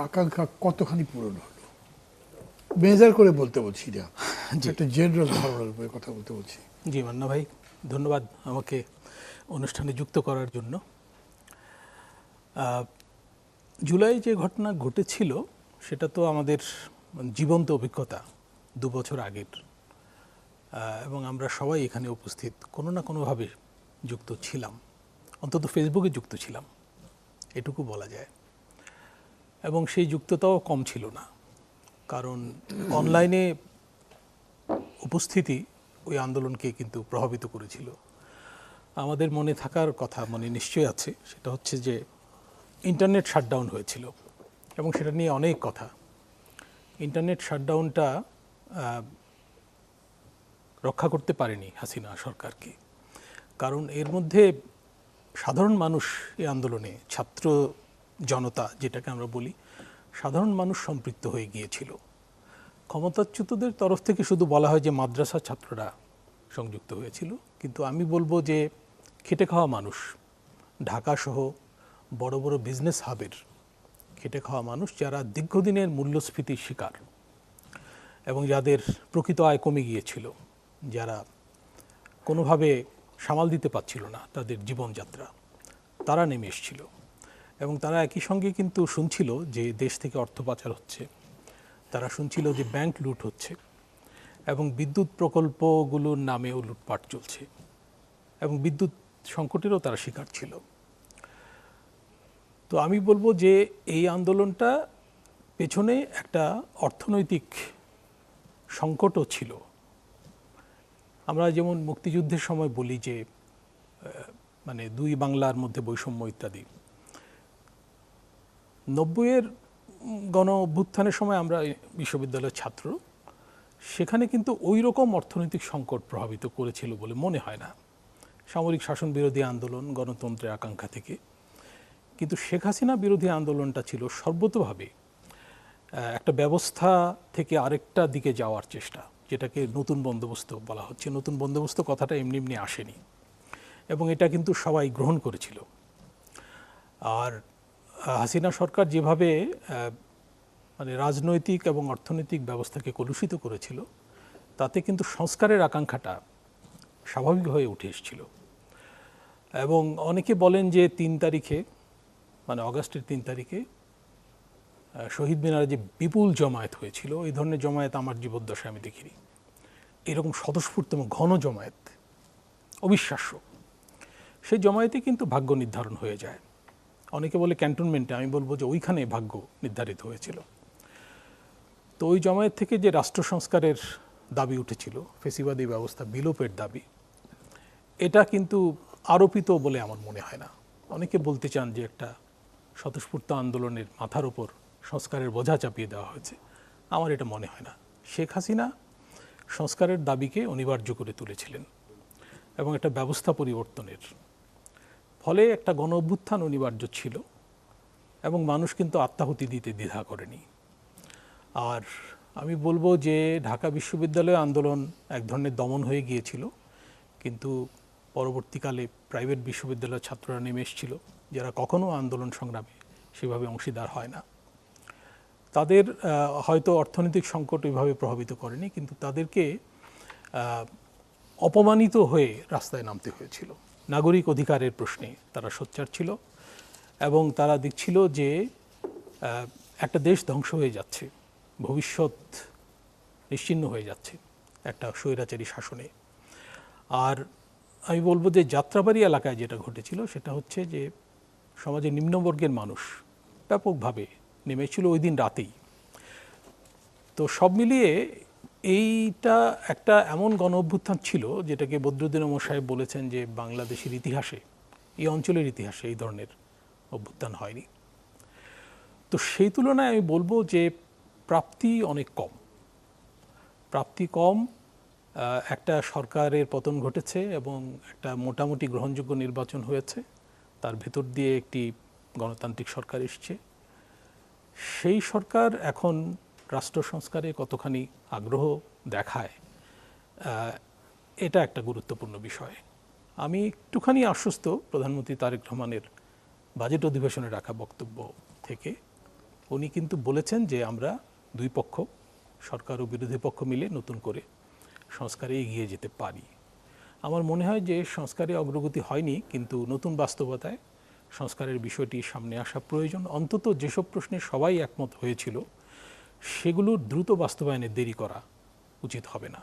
আকাঙ্ক্ষা কতখানি পূরণ হলো? মেজার করে বলতে বলছি না, একটা জেনারেল ধারণার উপরে কথা বলতে বলছি। জি মান্না ভাই, ধন্যবাদ আমাকে অনুষ্ঠানে যুক্ত করার জন্য। জুলাই যে ঘটনা ঘটেছিল সেটা তো আমাদের জীবন্ত অভিজ্ঞতা 2 বছর আগের, এবং আমরা সবাই এখানে উপস্থিত কোনো না কোনোভাবে যুক্ত ছিলাম, অন্তত ফেসবুকে যুক্ত ছিলাম এটুকু বলা যায়। এবং সেই যুক্ততাও কম ছিল না, কারণ অনলাইনে উপস্থিতি ওই আন্দোলনকে কিন্তু প্রভাবিত করেছিল। আমাদের মনে থাকার কথা, মনে নিশ্চয়ই আছে, সেটা হচ্ছে যে ইন্টারনেট শাটডাউন হয়েছিল এবং সেটা নিয়ে অনেক কথা। ইন্টারনেট শাটডাউনটা রক্ষা করতে পারেনি হাসিনা সরকারকে, কারণ এর মধ্যে সাধারণ মানুষ এই আন্দোলনে, ছাত্র জনতা যেটাকে আমরা বলি, সাধারণ মানুষ সম্পৃক্ত হয়ে গিয়েছিল। ক্ষমতাচ্যুতদের তরফ থেকে শুধু বলা হয় যে মাদ্রাসা ছাত্ররা সংযুক্ত হয়েছিল, কিন্তু আমি বলবো যে খেটে খাওয়া মানুষ, ঢাকাসহ বড় বড় বিজনেস হাবের খেটে খাওয়া মানুষ, যারা দীর্ঘদিনের মূল্যস্ফীতির শিকার এবং যাদের প্রকৃত আয় কমে গিয়েছিল, যারা কোনোভাবে সামাল দিতে পারছিল না তাদের জীবনযাত্রা, তারা নেমে এসেছিল। এবং তারা একই সঙ্গে কিন্তু শুনছিল যে দেশ থেকে অর্থ পাচার হচ্ছে, তারা শুনছিল যে ব্যাংক লুট হচ্ছে এবং বিদ্যুৎ প্রকল্পগুলোর নামেও লুটপাট চলছে, এবং বিদ্যুৎ সংকটেরও তারা শিকার ছিল। তো আমি বলবো যে এই আন্দোলনটা পেছনে একটা অর্থনৈতিক সংকটও ছিল। আমরা যেমন মুক্তিযুদ্ধের সময় বলি যে মানে দুই বাংলার মধ্যে বৈষম্য ইত্যাদি, 90-এর গণ অভ্যুত্থানের সময় আমরা বিশ্ববিদ্যালয়ের ছাত্র, সেখানে কিন্তু ওই রকম অর্থনৈতিক সংকট প্রভাবিত করেছিল বলে মনে হয় না। সামরিক শাসন বিরোধী আন্দোলন, গণতন্ত্রের আকাঙ্ক্ষা থেকে, কিন্তু শেখ হাসিনা বিরোধী আন্দোলনটা ছিল সর্বতোভাবে একটা ব্যবস্থা থেকে আরেকটা দিকে যাওয়ার চেষ্টা, যেটাকে নতুন বন্দোবস্ত বলা হচ্ছে। নতুন বন্দোবস্ত কথাটা এমনি এমনি আসেনি, এবং এটা কিন্তু সবাই গ্রহণ করেছিল। আর হাসিনা সরকার যেভাবে মানে রাজনৈতিক এবং অর্থনৈতিক ব্যবস্থাকে কলুষিত করেছিল, তাতে কিন্তু সংস্কারের আকাঙ্ক্ষাটা স্বাভাবিক হয়ে উঠে এসেছিল। এবং অনেকে বলেন যে 3 তারিখে, মানে অগাস্টের 3 তারিখে শহীদ মিনারে যে বিপুল জমায়েত হয়েছিল, এই ধরনের জমায়েত আমার জীবদ্দশায় আমি দেখিনি। এরকম স্বতঃস্ফূর্ত এবং ঘন জমায়েত অবিশ্বাস্য। সেই জমায়েতে কিন্তু ভাগ্য নির্ধারণ হয়ে যায়। অনেকে বলে ক্যান্টনমেন্টে, আমি বলবো যে ওইখানে ভাগ্য নির্ধারিত হয়েছিল। তো ওই জমায়েত থেকে যে রাষ্ট্র সংস্কারের দাবি উঠেছিল, ফেসিবাদী ব্যবস্থা বিলোপের দাবি, এটা কিন্তু আরোপিত বলে আমার মনে হয় না। অনেকে বলতে চান যে একটা স্বতঃস্ফূর্ত আন্দোলনের মাথার উপর সংস্কারের বোঝা চাপিয়ে দেওয়া হয়েছে। আমার এটা মনে হয় না। শেখ হাসিনা সংস্কারের দাবিকে অনিবার্য করে তুলেছিলেন এবং একটা ব্যবস্থা পরিবর্তনের ফলে একটা গণ অভ্যুত্থান অনিবার্য ছিল, এবং মানুষ কিন্তু আত্মাহুতি দিতে দ্বিধা করেনি। আর আমি বলবো যে ঢাকা বিশ্ববিদ্যালয় আন্দোলন এক ধরনের দমন হয়ে গিয়েছিল, কিন্তু পরবর্তীকালে প্রাইভেট বিশ্ববিদ্যালয়ের ছাত্ররা নেমে এসেছিল, যারা কখনো আন্দোলন সংগ্রামে সেভাবে অংশীদার হয় না। তাদের হয়তো অর্থনৈতিক সংকট ওইভাবে প্রভাবিত করেনি, কিন্তু তাদেরকে অপমানিত হয়ে রাস্তায় নামতে হয়েছিল। নাগরিক অধিকারের প্রশ্নে তারা সোচ্চার ছিল, এবং তারা দেখছিল যে একটা দেশ ধ্বংস হয়ে যাচ্ছে, ভবিষ্যৎ নিশ্চিহ্ন হয়ে যাচ্ছে একটা স্বৈরাচারী শাসনে। আর আমি বলবো যে যাত্রাবাড়ি এলাকায় যেটা ঘটেছিল সেটা হচ্ছে যে সমাজের নিম্নবর্গের মানুষ ব্যাপকভাবে নেমেছিল ওই দিন রাতেই। তো সব মিলিয়ে এইটা একটা এমন গণ অভ্যুত্থান ছিল যেটাকে বদরুদ্দীন ওমর সাহেব বলেছেন যে বাংলাদেশের ইতিহাসে, এই অঞ্চলের ইতিহাসে এই ধরনের অভ্যুত্থান হয়নি। তো সেই তুলনায় আমি বলবো যে প্রাপ্তি অনেক কম। প্রাপ্তি কম, একটা সরকারের পতন ঘটেছে এবং একটা মোটামুটি গ্রহণযোগ্য নির্বাচন হয়েছে, তার ভেতর দিয়ে একটি গণতান্ত্রিক সরকার এসছে। সেই সরকার এখন রাষ্ট্র সংস্কারে কতখানি আগ্রহ দেখায়, এটা একটা গুরুত্বপূর্ণ বিষয়। আমি একটুখানি আশ্বস্ত প্রধানমন্ত্রী তারেক রহমানের বাজেট অধিবেশনে রাখা বক্তব্য থেকে, উনি কিন্তু বলেছেন যে আমরা দুই পক্ষ, সরকার ও বিরোধী পক্ষ মিলে নতুন করে সংস্কারে এগিয়ে যেতে পারি। আমার মনে হয় যে সংস্কারে অগ্রগতি হয়নি, কিন্তু নতুন বাস্তবতায় সংস্কারের বিষয়টি সামনে আসা প্রয়োজন। অন্তত যেসব প্রশ্নে সবাই একমত হয়েছিল সেগুলোর দ্রুত বাস্তবায়নে দেরি করা উচিত হবে না।